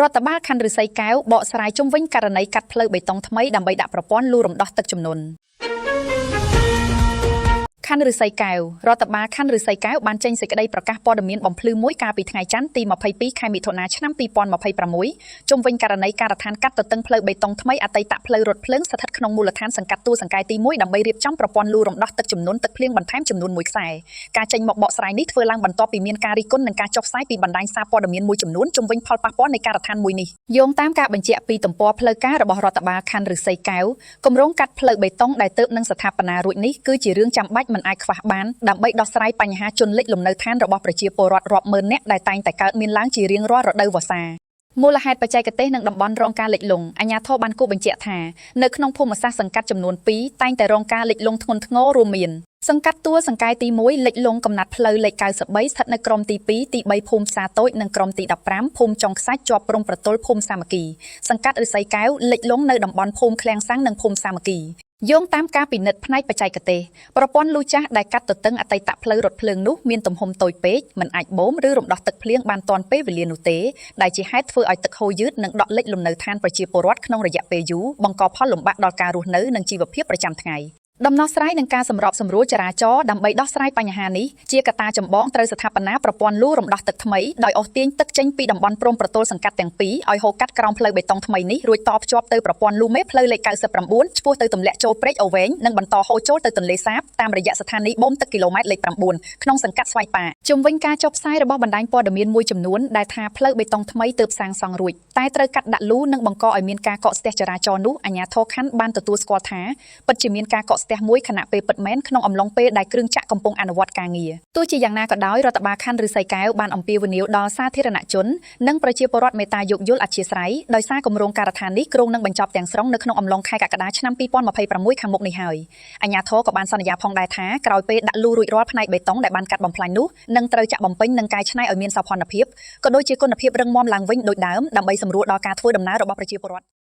រដ្ឋបាលខណ្ឌឫស្សីកែវបកស្រាយជុំវិញករណីកាត់ផ្លូវបេតុងថ្មីដើម្បីដាក់ប្រព័ន្ធលូរំដោះទឹកជំនន់ខណ្ឌឫស្សីកែវរដ្ឋបាលខណ្ឌឫស្សីកែវបានចេញសេចក្តីប្រកាសព័ត៌មានបំភ្លឺមួយកាលពីថ្ងៃច័ន្ទទី22ខែមិថុនាឆ្នាំ2026ជុំវិញករណីការដ្ឋានកាត់ទទឹងផ្លូវបេតុងថ្មីអតីតផ្លូវរថភ្លើងស្ថិតក្នុងមូលដ្ឋានសង្កាត់ទួលសង្កែទី1ដើម្បីរៀបចំប្រព័ន្ធលូរំដោះទឹកជំនន់ទឹកភ្លៀងបន្ថែមចំនួន1ខ្សែការចេញមកបកស្រាយនេះធ្វើឡើងបន្ទាប់ពីមានការរិះគន់និងការចុះផ្សាយពីបណ្ដាញសារព័ត៌មានមួយចំនួនជុំវិញផលប៉ះពាល់នៃការដ្ឋានមួយនេះយោងតាមការបញ្ជាក់ពីទំព័រផ្លូវការរបស់រដ្ឋបាលខណ្ឌឫស្សីកែវគម្រោងកាត់ផ្លូវបេតុងដែលទើបនឹងស្ថាបនារួចនេះគឺជារឿងចាំបាច់មិនអាចខ្វះបានដើម្បីដោះស្រាយបញ្ហាជន់លិចលំនៅឋានរបស់ប្រជាពលរដ្ឋរាប់ម៉ឺននាក់ដែលតែងតែកើតមានឡើងជារៀងរាល់រដូវវស្សមូលហេតុបច្ចេកទេសនិងតំបន់រងការលិចលង់អាជ្ញាធរបានគូបញ្ជាក់ថានៅក្នុងភូមិសាស្ត្រសង្កាត់ចំនួន2តែងតែរងការលិចលង់ធ្ងន់ធ្ងររួមមានសង្កាត់ទួលសង្កែទី1លិចលង់កំណាត់ផ្លូវលេខ93ស្ថិតនៅក្រមទី2ទី3ភូមិផ្សារតូចនិងក្រមទី15ភូមិចុងខ្សាច់ជាប់ព្រំប្រទល់ភូមិសាមគ្គីសង្កាត់ឫស្សីកែវលិចលង់នៅតំបន់ភូមិឃ្លាំងសាំងនិងភូមិសាមគ្គីយោងតាមការពិនិត្យផ្នែកបច្ចេកទេសប្រព័ន្ធលូចាស់ដែលកាត់ទទឹងអតីតផ្លូវរថភ្លើងនោះមានទំហំតូចពេកមិនអាចបូមឬរំដោះទឹកភ្លៀងបានទាន់ពេលវេលានោះទេដែលជាហេតុធ្វើឲ្យទឹកហូរយឺតនិងដក់លិចលំនៅឋានប្រជាពលរដ្ឋក្នុងរយៈពេលយូរបង្កផលលំបាកដល់ការរស់នៅនិងជីវភាពប្រចាំថ្ងៃដំណោះស្រាយនឹងការសម្របសម្រួលចរាចរណ៍ដើម្បីដោះស្រាយបញ្ហានេះជាកត្តាចម្បងត្រូវស្ថាបនាប្រព័ន្ធលូរំដោះទឹកថ្មីដោយអូសទាញទឹកចេញពីតំបន់ព្រំប្រទល់សង្កាត់ទាំងពីរឲ្យហូរកាត់ក្រោមផ្លូវបេតុងថ្មីនេះរួចតភ្ជាប់ទៅប្រព័ន្ធលូមេផ្លូវលេខ99ឆ្ពោះទៅទម្លាក់ចូលព្រែកអូវែងនិងបន្តហូរចូលទៅទន្លេសាបតាមរយៈស្ថានីយបូមទឹកគីឡូម៉ែត្រលេខ9ក្នុងសង្កាត់ស្វាយប៉ាជុំវិញការចុះផ្សាយរបស់បណ្ដាញព័ត៌មានមួយចំនួនដែលថាផ្លូវបេតុងថ្មីទើបសាងសង់រួចតែត្រូវកាត់ដាក់លូនិងបង្កឲ្យមានការកកស្ទះចរាចរណ៍នោះអាជ្ញាធរខណ្ឌបានទទួលស្គាល់ថាពិតជាមានការកកស្ទះមួយខណៈពេលពិតមែនក្នុងអំឡុងពេលដែលគ្រឿងចក្រកំពុងអនុវត្តការងារទោះជាយ៉ាងណាក៏ដោយរដ្ឋបាលខណ្ឌឫស្សីកែវបានអំពាវនាវដល់សាធារណជននិងប្រជាពលរដ្ឋមេត្តាយោគយល់អធ្យាស្រ័យដោយសារគម្រោងការដ្ឋាននេះគ្រោងនឹងបញ្ចប់ទាំងស្រុងនៅក្នុងអំឡុងខែកក្កដាឆ្នាំ2026ខាងមុខនេះហើយអាជ្ញាធរក៏បានសន្យាផងដែរថាក្រោយពេលដាក់លូរួចរាល់ផ្នែកបេតុងដែលបានកាត់បំផ្លាញនោះនឹងត្រូវចាក់បំពេញនិងកែច្នៃឲ្យមានសោភ័ណភាពក៏ដូចជាគុណភាពរឹងមាំឡើងវិញដូចដើមដើម្បីសម្រួលដល់ការធ្វើដំណើររបស់ប្រជាពលរដ្ឋ